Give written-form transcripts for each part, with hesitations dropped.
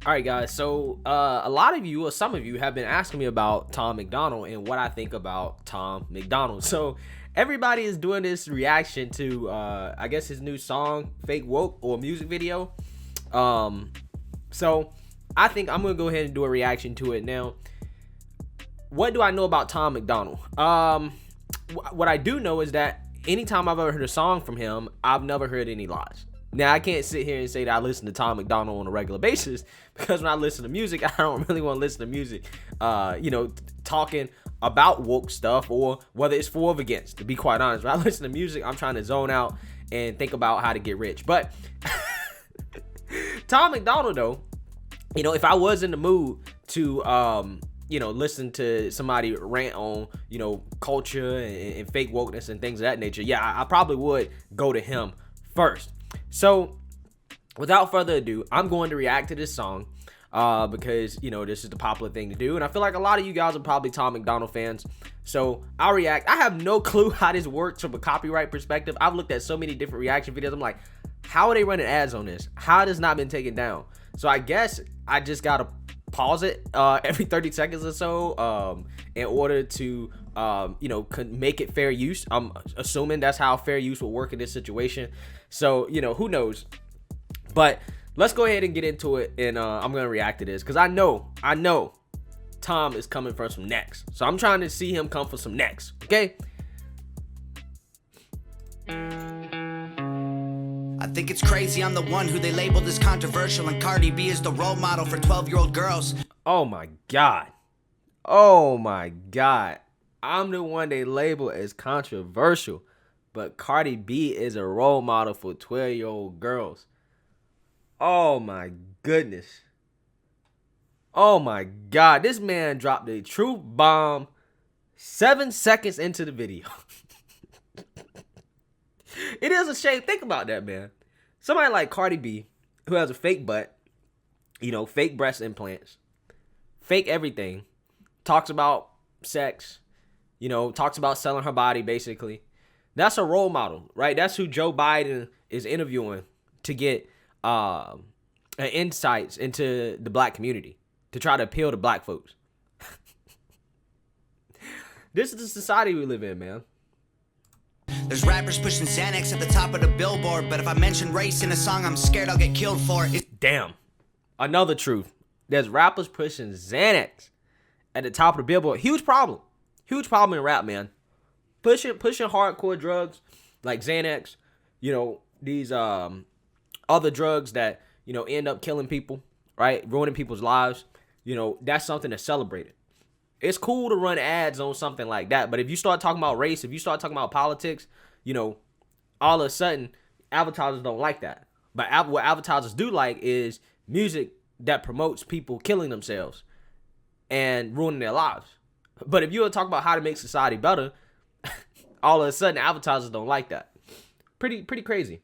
All right, guys. So a lot of you, or some of you, have been asking me about Tom McDonald and what I think about Tom McDonald. So everybody is doing this reaction to, I guess, his new song, "Fake Woke," or music video. So I think I'm gonna go ahead and do a reaction to it now. What do I know about Tom McDonald? What I do know is that anytime I've ever heard a song from him, I've never heard any lies. Now, I can't sit here and say that I listen to Tom McDonald on a regular basis, because when I listen to music, I don't really want to listen to music, talking about woke stuff, or whether it's for or against, to be quite honest. When I listen to music, I'm trying to zone out and think about how to get rich. But Tom McDonald, though, if I was in the mood to, listen to somebody rant on, culture and fake wokeness and things of that nature, yeah, I probably would go to him first. So without further ado, I'm going to react to this song because, this is the popular thing to do. And I feel like a lot of you guys are probably Tom McDonald fans. So I'll react. I have no clue how this works from a copyright perspective. I've looked at so many different reaction videos. I'm like, how are they running ads on this? How has this not been taken down? So I guess I just got to pause it every 30 seconds or so in order to make it fair use. I'm assuming that's how fair use will work in this situation. So who knows, but let's go ahead and get into it, and I'm gonna react to this because I know Tom is coming for some next, so I'm trying to see him come for some next. Okay, I think it's crazy I'm the one who they labeled as controversial, and Cardi B is the role model for 12-year-old girls. Oh my god, I'm the one they label as controversial, but Cardi B is a role model for 12-year-old girls. Oh my goodness. Oh my god, this man dropped a truth bomb 7 seconds into the video. It is a shame. Think about that, man. Somebody like Cardi B, who has a fake butt, fake breast implants, fake everything, talks about sex, talks about selling her body, basically. That's a role model, right? That's who Joe Biden is interviewing to get insights into the black community, to try to appeal to black folks. This is the society we live in, man. There's rappers pushing Xanax at the top of the billboard, but if I mention race in a song, I'm scared I'll get killed for it. Damn. Another truth. There's rappers pushing Xanax at the top of the billboard. Huge problem. Huge problem in rap, man. Pushing hardcore drugs like Xanax, these other drugs that, end up killing people, right? Ruining people's lives. That's something that's celebrated. It's cool to run ads on something like that, but if you start talking about race, if you start talking about politics, all of a sudden, advertisers don't like that. But what advertisers do like is music that promotes people killing themselves and ruining their lives. But if you were talking about how to make society better, all of a sudden, advertisers don't like that. Pretty crazy.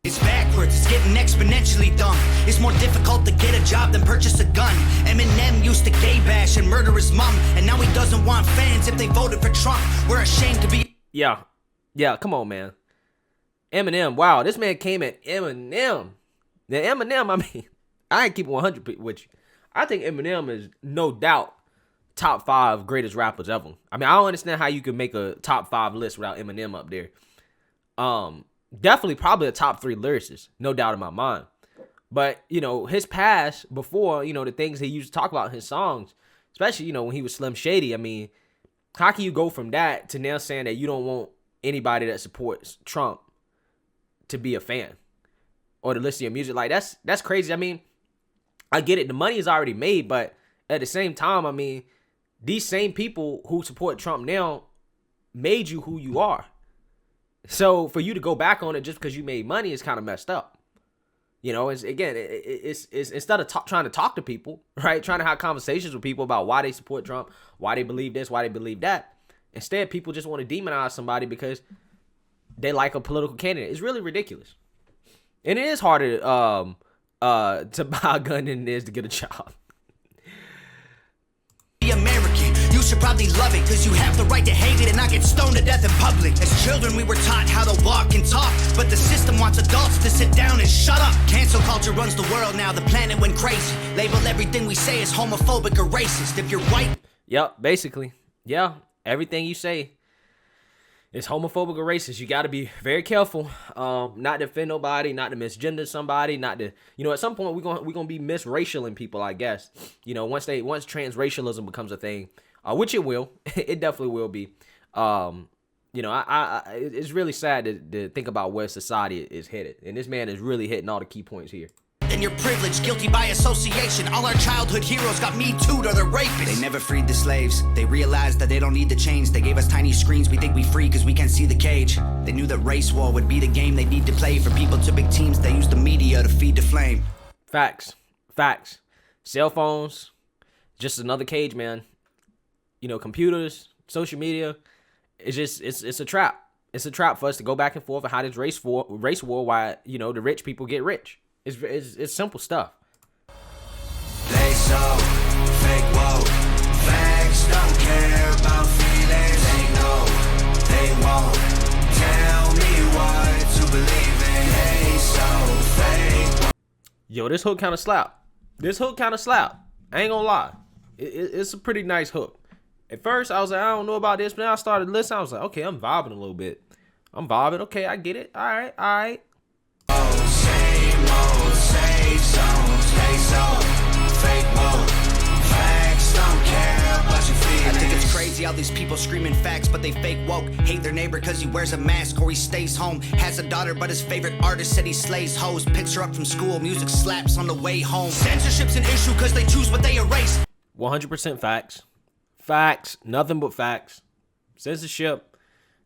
It's backwards, it's getting exponentially dumb. It's more difficult to get a job than purchase a gun. Eminem used to gay bash and murder his mom, and now he doesn't want fans if they voted for Trump. We're ashamed to be... Yeah, come on, man. Eminem, wow, this man came at Eminem. Now, Eminem, I ain't keep 100 with you. I think Eminem is no doubt top 5 greatest rappers ever. I don't understand how you could make a top 5 list without Eminem up there. Definitely probably a top 3 lyricist, no doubt in my mind. But, his past before, the things he used to talk about in his songs, especially, when he was Slim Shady, how can you go from that to now saying that you don't want anybody that supports Trump to be a fan or to listen to your music? Like, that's crazy. I get it. The money is already made, but at the same time, these same people who support Trump now made you who you are. So for you to go back on it just because you made money is kind of messed up. It's instead of trying to talk to people, right? Trying to have conversations with people about why they support Trump, why they believe this, why they believe that. Instead, people just want to demonize somebody because they like a political candidate. It's really ridiculous. And it is harder to buy a gun than it is to get a job. American. You should probably love it, cause you have the right to hate it and not get stoned to death in public. As children we were taught how to walk and talk, but the system wants adults to sit down and shut up. Cancel culture runs the world now, the planet went crazy. Label everything we say as homophobic or racist. If you're white... Yep, basically. Yeah, everything you say is homophobic or racist. You got to be very careful, not to offend nobody, not to misgender somebody, not to, at some point we're gonna be misracialing people, I guess. Once transracialism becomes a thing, which it will, it definitely will be. It's really sad to think about where society is headed, and this man is really hitting all the key points here. And you're privileged, guilty by association. All our childhood heroes got me too'd or they're rapists. They never freed the slaves. They realized that they don't need to change. They gave us tiny screens. We think we free because we can't see the cage. They knew that race war would be the game they need to play. For people to big teams, they use the media to feed the flame. Facts. Cell phones, just another cage, man. Computers, social media, it's a trap. It's a trap for us to go back and forth and how this race war why, the rich people get rich. It's simple stuff. They so fake woke. Facts don't care about feelings. They know they won't tell me what to believe in. They so fake. Yo, this hook kind of slap. I ain't gonna lie. It's a pretty nice hook. At first, I was like, I don't know about this, but then I started listening. I was like, okay, I'm vibing a little bit. Okay, I get it. All right. I think it's crazy how these people screaming facts, but they fake woke. Hate their neighbor cause he wears a mask or he stays home. Has a daughter, but his favorite artist said he slays hoes. Picks her up from school, music slaps on the way home. Censorship's an issue cause they choose what they erase. 100% facts. Facts, nothing but facts. Censorship,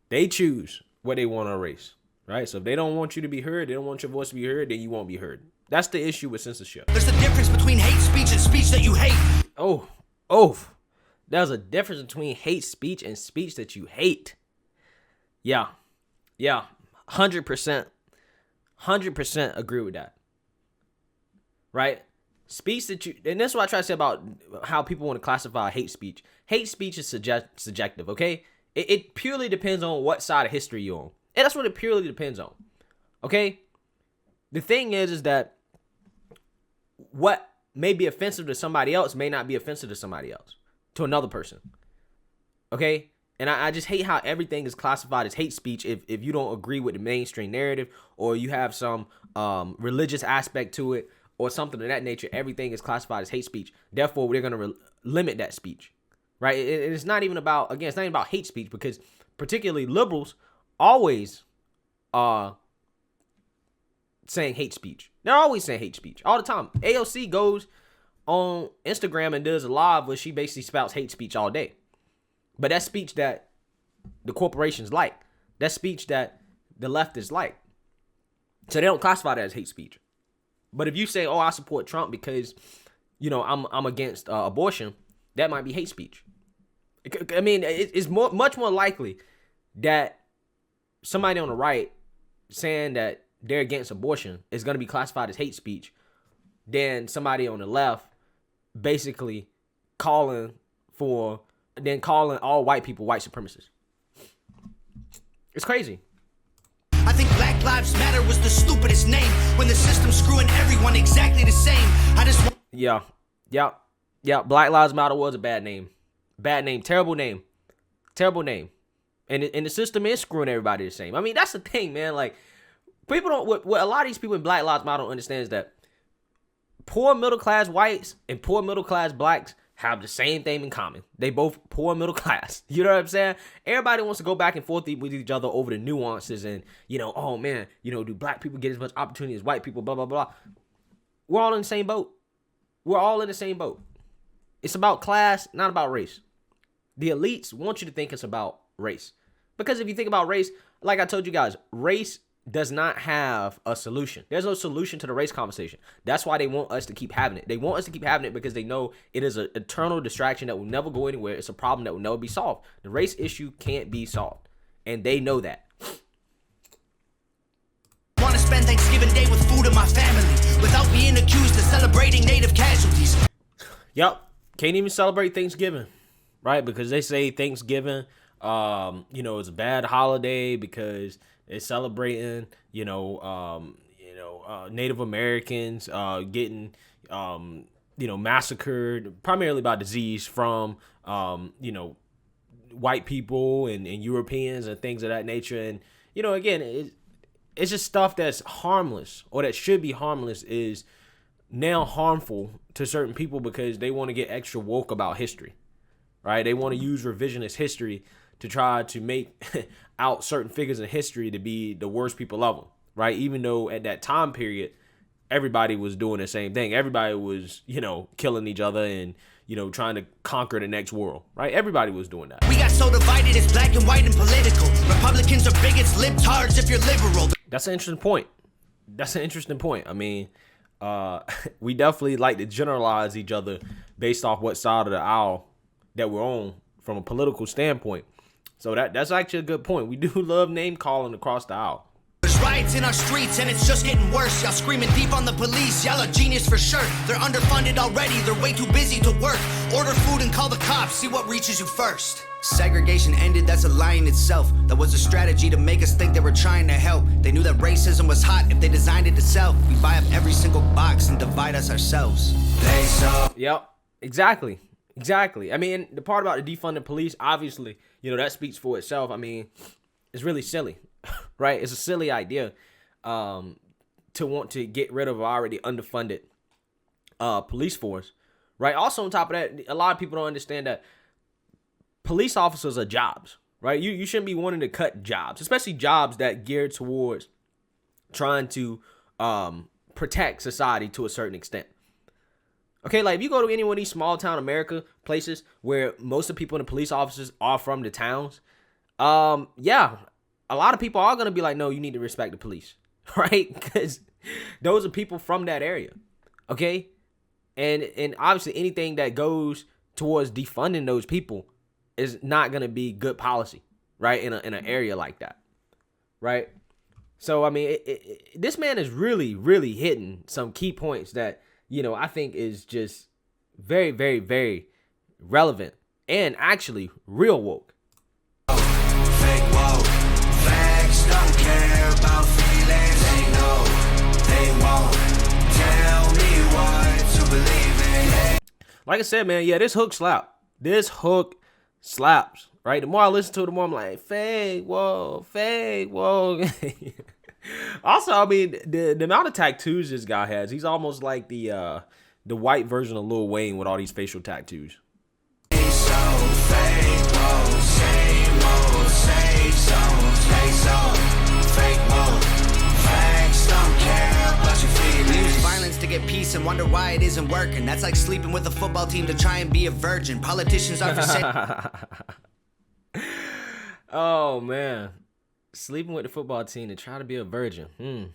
they choose what they want to erase, right? So if they don't want you to be heard, they don't want your voice to be heard, then you won't be heard. That's the issue with censorship. There's a difference between hate speech and speech that you hate. Oh, there's a difference between hate speech and speech that you hate. Yeah, 100% agree with that. Right? Speech that and that's what I try to say about how people want to classify hate speech. Hate speech is subjective, okay? It purely depends on what side of history you're on. And that's what it purely depends on, okay? The thing is that what may be offensive to somebody else may not be offensive to somebody else, to another person, okay? And I just hate how everything is classified as hate speech if you don't agree with the mainstream narrative or you have some religious aspect to it or something of that nature. Everything is classified as hate speech. Therefore, we're going to limit that speech, right? It's not even about, again, it's not even about hate speech because particularly liberals always are saying hate speech. They're always saying hate speech all the time. AOC goes on Instagram and does a live where she basically spouts hate speech all day. But that's speech that the corporations like. That's speech that the leftists like. So they don't classify that as hate speech. But if you say, oh, I support Trump because, I'm against abortion, that might be hate speech. I mean, it's much more likely that somebody on the right saying that they're against abortion is going to be classified as hate speech than somebody on the left basically calling all white people white supremacists. It's crazy. I think Black Lives Matter was the stupidest name when the system's screwing everyone exactly the same. Yeah. Black Lives Matter was a bad name. Terrible name. And the system is screwing everybody the same. I mean, that's the thing, man. Like, people don't, what a lot of these people in Black Lives Matter don't understand is that poor middle class whites and poor middle class blacks have the same thing in common. They both poor middle class. You know what I'm saying? Everybody wants to go back and forth with each other over the nuances and, oh man, do black people get as much opportunity as white people, blah, blah, blah. We're all in the same boat. It's about class, not about race. The elites want you to think it's about race. Because if you think about race, like I told you guys, race does not have a solution. There's no solution to the race conversation. That's why they want us to keep having it. They want us to keep having it because they know it is an eternal distraction that will never go anywhere. It's a problem that will never be solved. The race issue can't be solved. And they know that. Want to spend Thanksgiving Day with food in my family without being accused of celebrating native casualties. Yep. Can't even celebrate Thanksgiving. right? Because they say Thanksgiving, is a bad holiday because it's celebrating, Native Americans getting, massacred primarily by disease from, white people and Europeans and things of that nature. And, again, it's just stuff that's harmless, or that should be harmless, is now harmful to certain people because they want to get extra woke about history, right? They want to use revisionist history to try to make out certain figures in history to be the worst people of them, right? Even though at that time period, everybody was doing the same thing. Everybody was, killing each other and, trying to conquer the next world, right? Everybody was doing that. We got so divided, it's black and white and political. Republicans are bigots, libtards if you're liberal. That's an interesting point. I mean, we definitely like to generalize each other based off what side of the aisle that we're on from a political standpoint. So that's actually a good point. We do love name calling across the aisle. There's riots in our streets and it's just getting worse. Y'all screaming deep on the police, y'all are genius for sure. They're underfunded already, they're way too busy to work. Order food and call the cops, see what reaches you first. Segregation ended, that's a lie in itself. That was a strategy to make us think they were trying to help. They knew that racism was hot if they designed it to sell. We buy up every single box and divide us ourselves. They saw. Yep, exactly. I mean, the part about the defunding police, obviously, that speaks for itself. I mean, it's really silly, right? It's a silly idea to want to get rid of an already underfunded police force, right? Also, on top of that, a lot of people don't understand that police officers are jobs, right? You shouldn't be wanting to cut jobs, especially jobs that geared towards trying to protect society to a certain extent. Okay, like if you go to any one of these small town America places where most of the people in the police officers are from the towns, a lot of people are going to be like, no, you need to respect the police, right? Because those are people from that area, okay? And obviously anything that goes towards defunding those people is not going to be good policy, right? In an area like that, right? So, I mean, this man is really, really hitting some key points that, I think is just very, very, very relevant and actually real woke. Fake woke. Facts don't care about feelings. They won't tell me what to believe in. Like I said, man, this hook slaps, right? The more I listen to it, the more I'm like, fake woke. Also, I mean, the amount of tattoos this guy has, he's almost like the white version of Lil Wayne with all these facial tattoos. Use violence to get peace and wonder why it isn't working. That's like sleeping with a football team to try and be a virgin. Politicians are for Oh, man. Sleeping with the football team to try to be a virgin.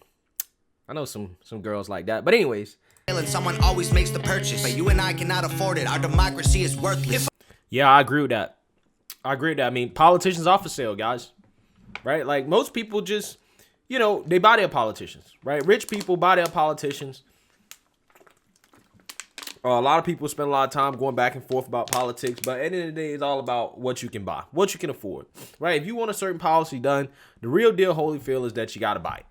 I know some girls like that. But anyways. Someone always makes the purchase, but you and I cannot afford it. Our democracy is worthless. Yeah, I agree with that. I mean, politicians are for sale, guys. Right? Like, most people just, they buy their politicians, right? Rich people buy their politicians. A lot of people spend a lot of time going back and forth about politics, but at the end of the day, it's all about what you can buy, what you can afford, right? If you want a certain policy done, the real deal, Holyfield, is that you got to buy it,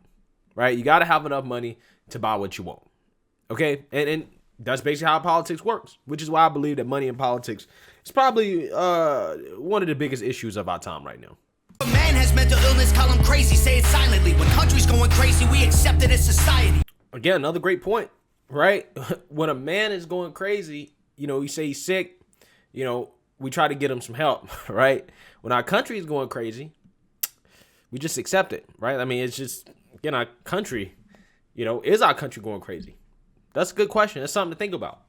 right? You got to have enough money to buy what you want, okay? And that's basically how politics works, which is why I believe that money in politics is probably one of the biggest issues of our time right now. A man has mental illness, call him crazy, say it silently. When country's going crazy, we accept it as society. Again, another great point. Right? When a man is going crazy, we say he's sick, we try to get him some help, right? When our country is going crazy, we just accept it, right? I mean, it's just, again, our country, is our country going crazy? That's a good question. That's something to think about,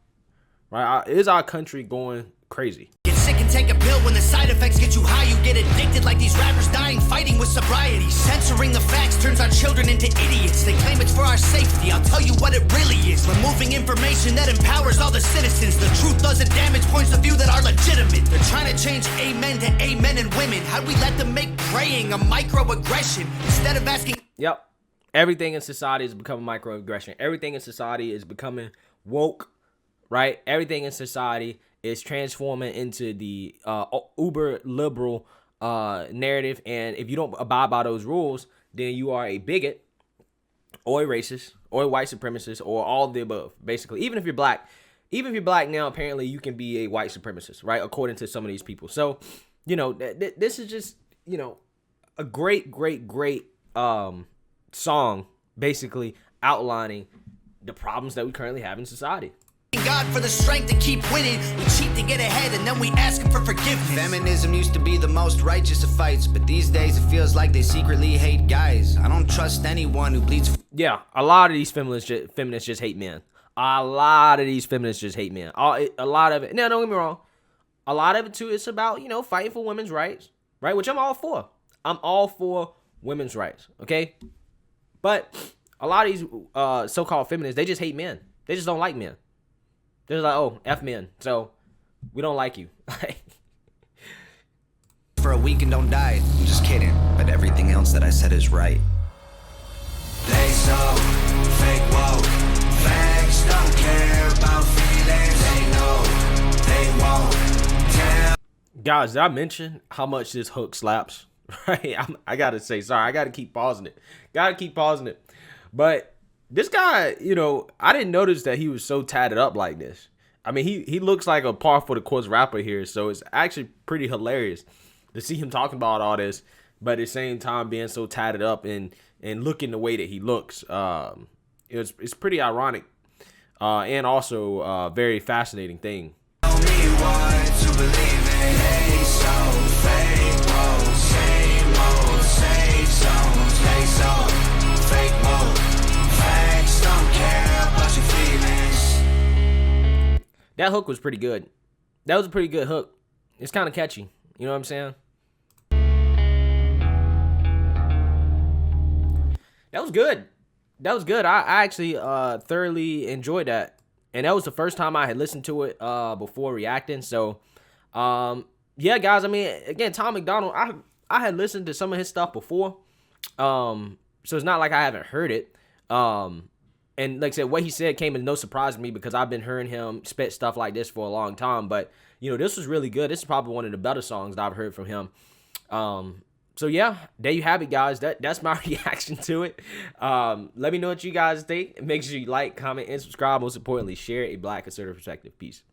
right? Is our country going crazy? Get sick and take a pill. When the side effects get you high, you get addicted like these rappers dying fighting with sobriety. Censoring the facts turns our children into idiots. They claim it's for our safety. I'll tell you what it really is. Removing information that empowers all the citizens. The truth doesn't damage points of view that are legitimate. They're trying to change amen to amen and women. How'd we let them make praying a microaggression instead of asking? Yep. Everything in society is becoming microaggression. Everything in society is becoming woke, right? Everything in society is transforming into the uber liberal narrative. And if you don't abide by those rules, then you are a bigot or a racist or a white supremacist or all of the above, basically. Even if you're black now, apparently you can be a white supremacist, right? According to some of these people. So, this is just, a great song, basically outlining the problems that we currently have in society. God for the strength to keep winning. We cheat to get ahead and then we ask him for forgiveness. Feminism used to be the most righteous of fights, but these days it feels like they secretly hate guys. I don't trust anyone who bleeds. Yeah, a lot of these feminists just hate men. A lot of these feminists just hate men. A lot of it. Now, don't get me wrong. A lot of it too is about, fighting for women's rights, right? Which I'm all for. I'm all for women's rights, okay? But a lot of these so-called feminists, they just hate men. They just don't like men. They're like, oh, F men, so we don't like you. For a week and don't die. I'm just kidding, but everything else that I said is right. They so fake woke. Facts don't care about feelings. They know they won't tell. Guys, did I mention how much this hook slaps? Right? I gotta say, sorry, I gotta keep pausing it. But this guy, I didn't notice that he was so tatted up like this. I mean, he looks like a par for the course rapper here, so it's actually pretty hilarious to see him talking about all this, but at the same time being so tatted up and looking the way that he looks. It's pretty ironic and also a very fascinating thing. Tell me what to believe in. Hey, so fake woke, same old, same songs. Hey, so fake woke. Facts don't care about your feelings. That hook was pretty good. That was a pretty good hook. It's kind of catchy. You know what I'm saying? That was good. I actually thoroughly enjoyed that. And that was the first time I had listened to it before reacting. So, yeah, guys. I mean, again, Tom McDonald, I had listened to some of his stuff before. So it's not like I haven't heard it. And like I said, what he said came as no surprise to me because I've been hearing him spit stuff like this for a long time. But, this was really good. This is probably one of the better songs that I've heard from him. So, yeah, there you have it, guys. That's my reaction to it. Let me know what you guys think. Make sure you like, comment, and subscribe. Most importantly, share a Black conservative perspective. Peace.